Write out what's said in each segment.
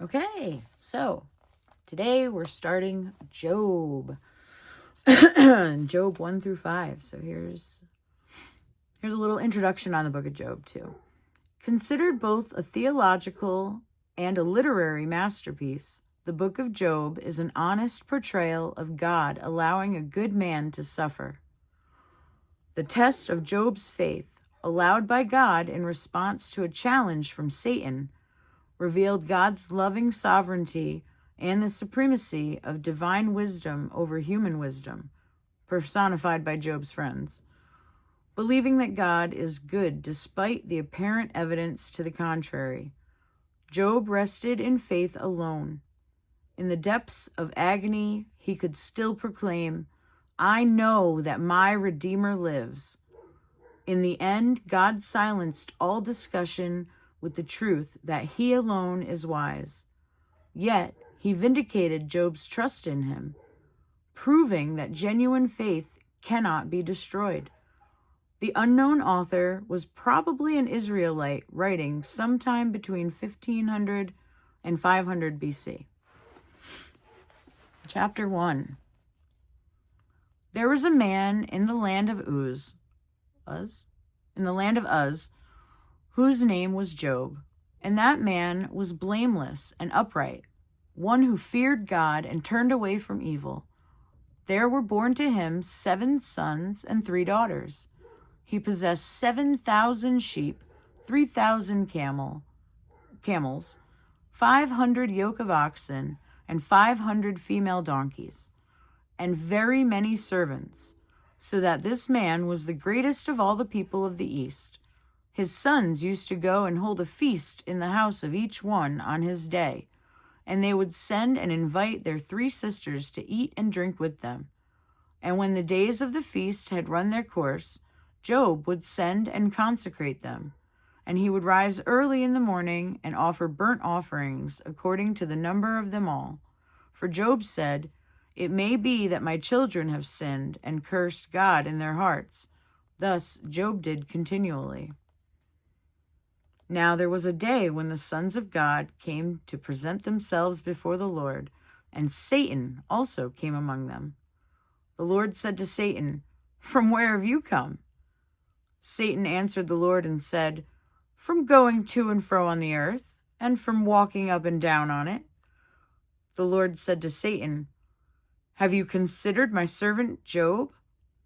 Okay, so today we're starting Job. Job 1 through 5. So here's a little introduction on the book of Job too. Considered both a theological and a literary masterpiece, the book of Job is an honest portrayal of God allowing a good man to suffer. The test of Job's faith, allowed by God in response to a challenge from Satan, revealed God's loving sovereignty and the supremacy of divine wisdom over human wisdom, personified by Job's friends. Believing that God is good despite the apparent evidence to the contrary, Job rested in faith alone. In the depths of agony, he could still proclaim, "I know that my Redeemer lives." In the end, God silenced all discussion with the truth that he alone is wise. Yet, he vindicated Job's trust in him, proving that genuine faith cannot be destroyed. The unknown author was probably an Israelite writing sometime between 1500 and 500 BC. Chapter 1. There was a man in the land of Uz, whose name was Job, and that man was blameless and upright, one who feared God and turned away from evil. There were born to him 7 sons and 3 daughters. He possessed 7,000 sheep, 3,000 camels, 500 yoke of oxen, and 500 female donkeys, and very many servants, so that this man was the greatest of all the people of the East. His sons used to go and hold a feast in the house of each one on his day, and they would send and invite their 3 sisters to eat and drink with them. And when the days of the feast had run their course, Job would send and consecrate them, and he would rise early in the morning and offer burnt offerings according to the number of them all. For Job said, "It may be that my children have sinned and cursed God in their hearts." Thus Job did continually. Now there was a day when the sons of God came to present themselves before the Lord, and Satan also came among them. The Lord said to Satan, "From where have you come?" Satan answered the Lord and said, "From going to and fro on the earth, and from walking up and down on it." The Lord said to Satan, "Have you considered my servant Job,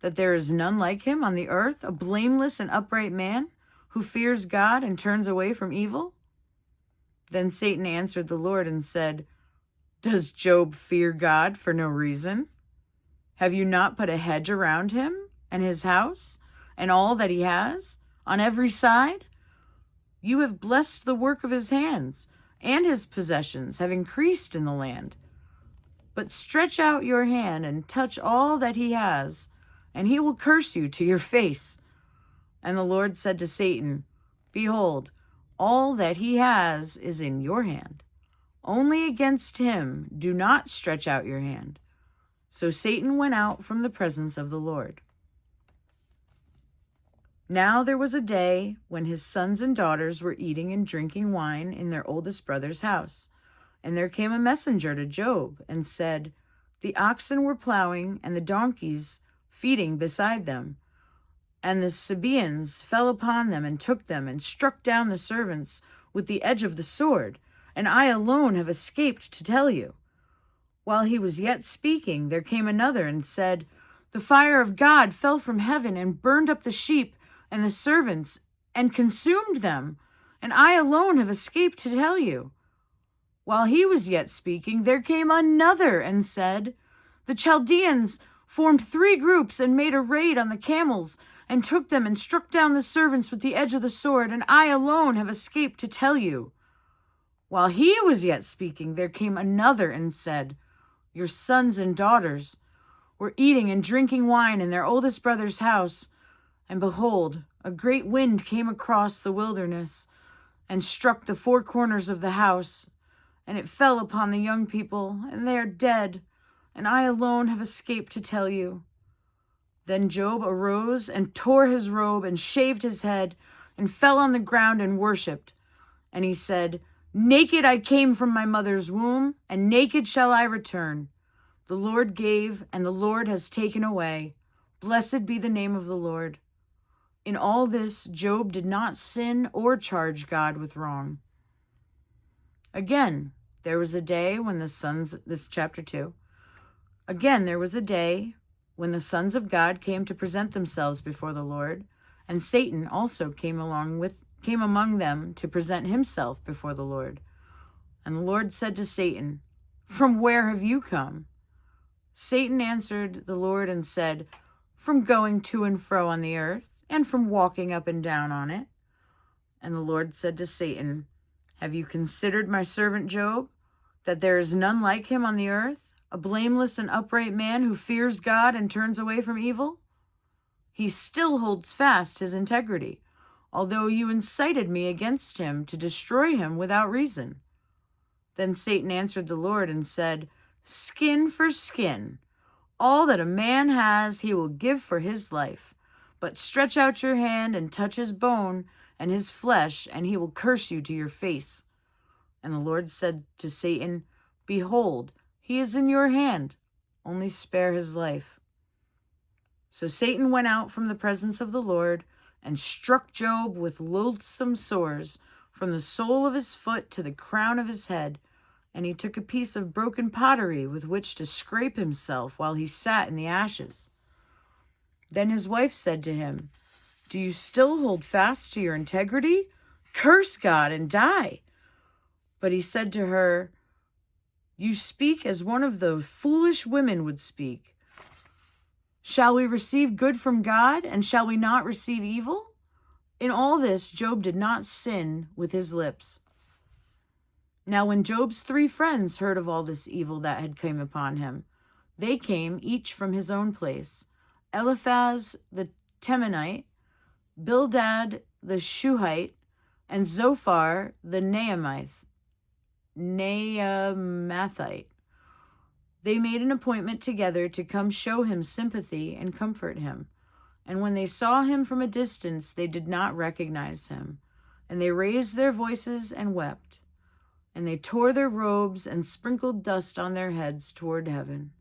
that there is none like him on the earth, a blameless and upright man, who fears God and turns away from evil?" Then Satan answered the Lord and said, "Does Job fear God for no reason? Have you not put a hedge around him and his house and all that he has on every side? You have blessed the work of his hands, and his possessions have increased in the land. But stretch out your hand and touch all that he has, and he will curse you to your face." And the Lord said to Satan, "Behold, all that he has is in your hand. Only against him do not stretch out your hand." So Satan went out from the presence of the Lord. Now there was a day when his sons and daughters were eating and drinking wine in their oldest brother's house. And there came a messenger to Job and said, "The oxen were plowing and the donkeys feeding beside them. And the Sabaeans fell upon them and took them and struck down the servants with the edge of the sword. And I alone have escaped to tell you." While he was yet speaking, there came another and said, "The fire of God fell from heaven and burned up the sheep and the servants and consumed them. And I alone have escaped to tell you." While he was yet speaking, there came another and said, "The Chaldeans formed 3 groups and made a raid on the camels and took them and struck down the servants with the edge of the sword, and I alone have escaped to tell you." While he was yet speaking, there came another and said, "Your sons and daughters were eating and drinking wine in their oldest brother's house, and behold, a great wind came across the wilderness and struck the 4 corners of the house, and it fell upon the young people, and they are dead, and I alone have escaped to tell you." Then Job arose and tore his robe and shaved his head and fell on the ground and worshipped. And he said, Naked I came from my mother's womb, and naked shall I return. The Lord gave, and the Lord has taken away. Blessed be the name of the Lord. In all this, Job did not sin or charge God with wrong. Again, there was a day when this chapter 2. Again, there was a day when the sons of God came to present themselves before the Lord, and Satan also came among them to present himself before the Lord. And the Lord said to Satan, "From where have you come?" Satan answered the Lord and said, "From going to and fro on the earth, and from walking up and down on it." And the Lord said to Satan, "Have you considered my servant Job, that there is none like him on the earth, a blameless and upright man who fears God and turns away from evil? He still holds fast his integrity, although you incited me against him to destroy him without reason." Then Satan answered the Lord and said, "Skin for skin. All that a man has he will give for his life. But stretch out your hand and touch his bone and his flesh, and he will curse you to your face." And the Lord said to Satan, "Behold, he is in your hand. Only spare his life." So Satan went out from the presence of the Lord and struck Job with loathsome sores from the sole of his foot to the crown of his head. And he took a piece of broken pottery with which to scrape himself while he sat in the ashes. Then his wife said to him, "Do you still hold fast to your integrity? Curse God and die." But he said to her, "You speak as one of the foolish women would speak. Shall we receive good from God, and shall we not receive evil?" In all this, Job did not sin with his lips. Now when Job's 3 friends heard of all this evil that had come upon him, they came each from his own place: Eliphaz the Temanite, Bildad the Shuhite, and Zophar the Naamathite. They made an appointment together to come show him sympathy and comfort him. And when they saw him from a distance, they did not recognize him. And they raised their voices and wept. And they tore their robes and sprinkled dust on their heads toward heaven.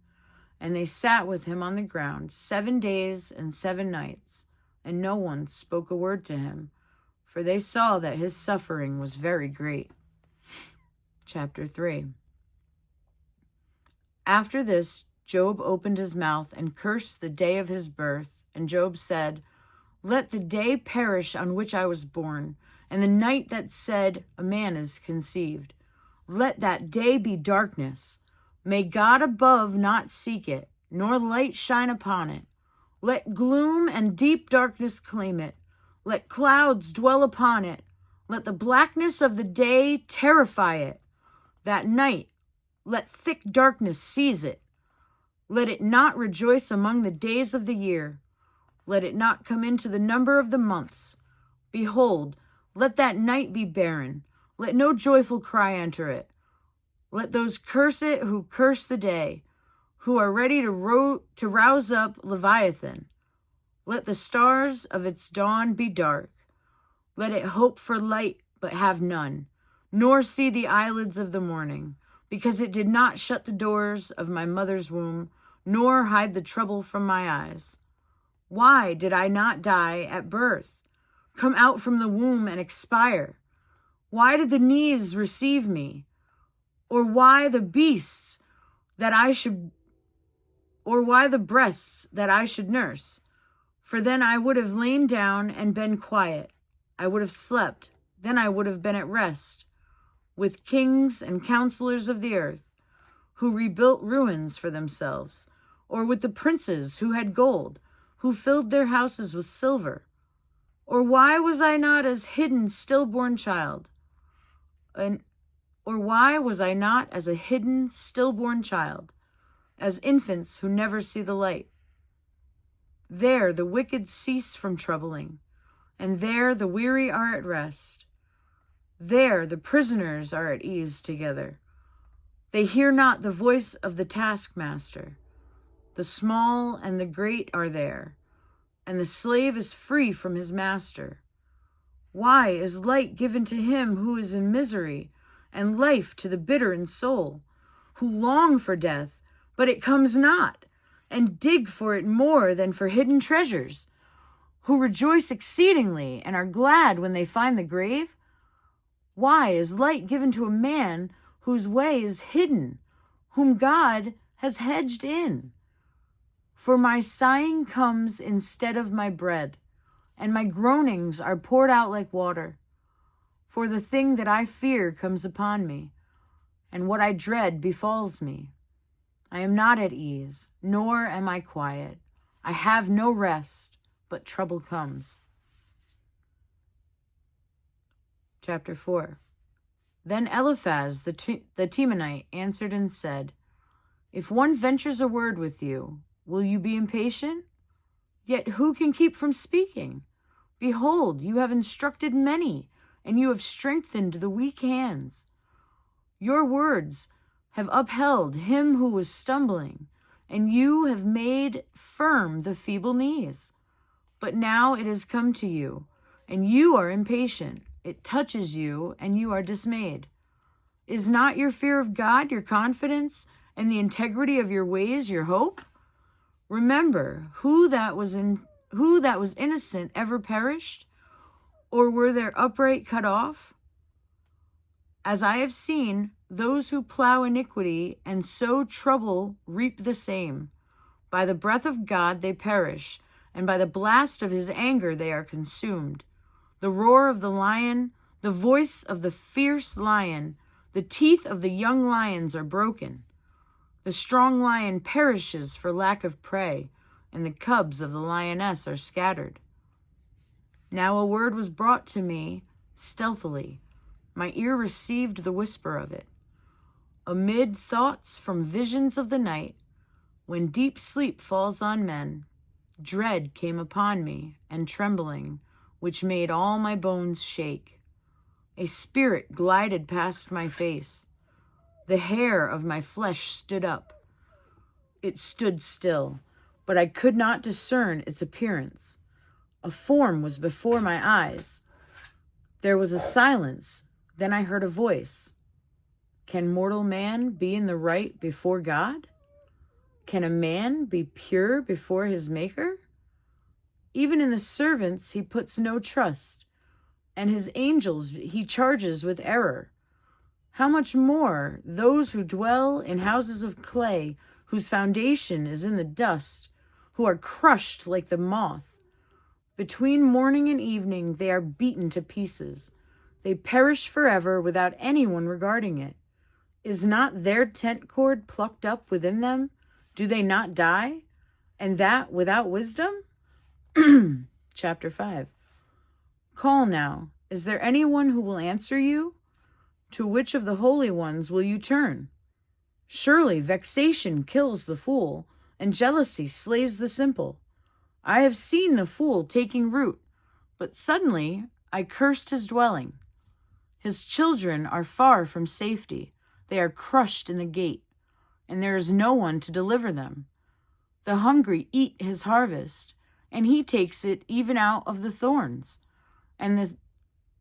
And they sat with him on the ground 7 days and 7 nights, and no one spoke a word to him, for they saw that his suffering was very great. Chapter 3. After this, Job opened his mouth and cursed the day of his birth. And Job said, "Let the day perish on which I was born, and the night that said, a man is conceived. Let that day be darkness. May God above not seek it, nor light shine upon it. Let gloom and deep darkness claim it. Let clouds dwell upon it. Let the blackness of the day terrify it. That night, let thick darkness seize it. Let it not rejoice among the days of the year. Let it not come into the number of the months. Behold, let that night be barren. Let no joyful cry enter it. Let those curse it who curse the day, who are ready to rouse up Leviathan. Let the stars of its dawn be dark. Let it hope for light, but have none, nor see the eyelids of the morning, because it did not shut the doors of my mother's womb, nor hide the trouble from my eyes. Why did I not die at birth, come out from the womb and expire? Why did the knees receive me? Or why the breasts that I should nurse? For then I would have lain down and been quiet. I would have slept, then I would have been at rest, with kings and counselors of the earth, who rebuilt ruins for themselves, or with the princes who had gold, who filled their houses with silver. Or why was I not as hidden stillborn child? Or why was I not as a hidden stillborn child, as infants who never see the light? There the wicked cease from troubling, and there the weary are at rest. There the prisoners are at ease together. They hear not the voice of the taskmaster. The small and the great are there, and the slave is free from his master. Why is light given to him who is in misery, and life to the bitter in soul, who long for death, but it comes not, and dig for it more than for hidden treasures, who rejoice exceedingly and are glad when they find the grave? Why is light given to a man whose way is hidden, whom God has hedged in? For my sighing comes instead of my bread, and my groanings are poured out like water. For the thing that I fear comes upon me, and what I dread befalls me. I am not at ease, nor am I quiet. I have no rest, but trouble comes. Chapter 4. Then Eliphaz the Temanite answered and said, If one ventures a word with you, will you be impatient? Yet who can keep from speaking? Behold, you have instructed many, and you have strengthened the weak hands. Your words have upheld him who was stumbling, and you have made firm the feeble knees. But now it has come to you, and you are impatient. It touches you, and you are dismayed. Is not your fear of God your confidence, and the integrity of your ways your hope? Remember, who that was innocent ever perished? Or were their upright cut off? As I have seen, those who plow iniquity and sow trouble reap the same. By the breath of God they perish, and by the blast of his anger they are consumed. The roar of the lion, the voice of the fierce lion, the teeth of the young lions are broken. The strong lion perishes for lack of prey, and the cubs of the lioness are scattered. Now a word was brought to me stealthily. My ear received the whisper of it. Amid thoughts from visions of the night, when deep sleep falls on men, dread came upon me, and trembling, which made all my bones shake. A spirit glided past my face. The hair of my flesh stood up. It stood still, but I could not discern its appearance. A form was before my eyes. There was a silence. Then I heard a voice. Can mortal man be in the right before God? Can a man be pure before his Maker? Even in the servants he puts no trust, and his angels he charges with error. How much more those who dwell in houses of clay, whose foundation is in the dust, who are crushed like the moth. Between morning and evening they are beaten to pieces. They perish forever without anyone regarding it. Is not their tent cord plucked up within them? Do they not die? And that without wisdom? Chapter 5. Call now. Is there anyone who will answer you? To which of the holy ones will you turn? Surely vexation kills the fool, and jealousy slays the simple. I have seen the fool taking root, but suddenly I cursed his dwelling. His children are far from safety. They are crushed in the gate, and there is no one to deliver them. The hungry eat his harvest, and he takes it even out of the thorns, and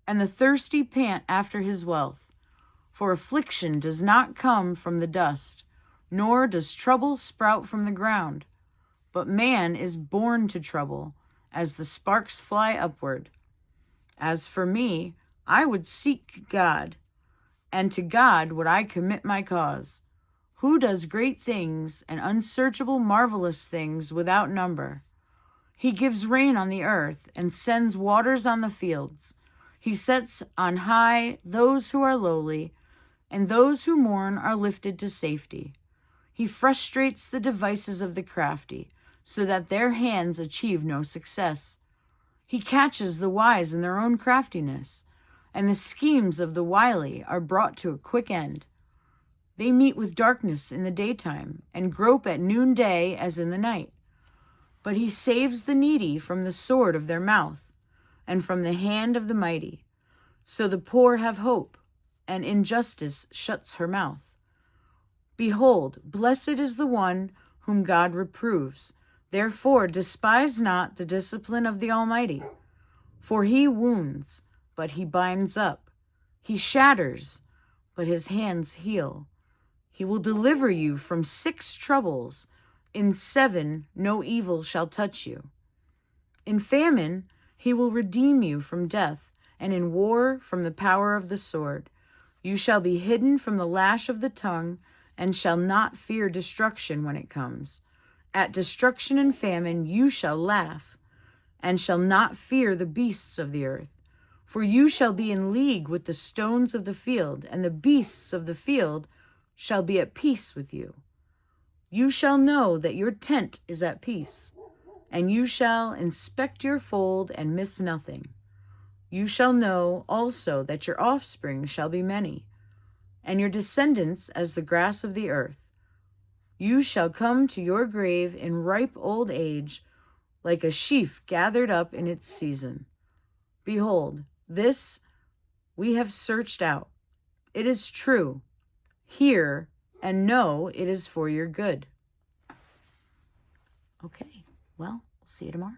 the thirsty pant after his wealth. For affliction does not come from the dust, nor does trouble sprout from the ground. But man is born to trouble, as the sparks fly upward. As for me, I would seek God, and to God would I commit my cause, who does great things and unsearchable marvelous things without number. He gives rain on the earth and sends waters on the fields. He sets on high those who are lowly, and those who mourn are lifted to safety. He frustrates the devices of the crafty, so that their hands achieve no success. He catches the wise in their own craftiness, and the schemes of the wily are brought to a quick end. They meet with darkness in the daytime, and grope at noonday as in the night. But he saves the needy from the sword of their mouth, and from the hand of the mighty. So the poor have hope, and injustice shuts her mouth. Behold, blessed is the one whom God reproves. Therefore despise not the discipline of the Almighty. For he wounds, but he binds up. He shatters, but his hands heal. He will deliver you from 6 troubles. In 7 no evil shall touch you. In famine he will redeem you from death, and in war from the power of the sword. You shall be hidden from the lash of the tongue, and shall not fear destruction when it comes. At destruction and famine you shall laugh, and shall not fear the beasts of the earth. For you shall be in league with the stones of the field, and the beasts of the field shall be at peace with you. You shall know that your tent is at peace, and you shall inspect your fold and miss nothing. You shall know also that your offspring shall be many, and your descendants as the grass of the earth. You shall come to your grave in ripe old age, like a sheaf gathered up in its season. Behold, this we have searched out. It is true. Hear and know it is for your good. Okay, well, we'll see you tomorrow.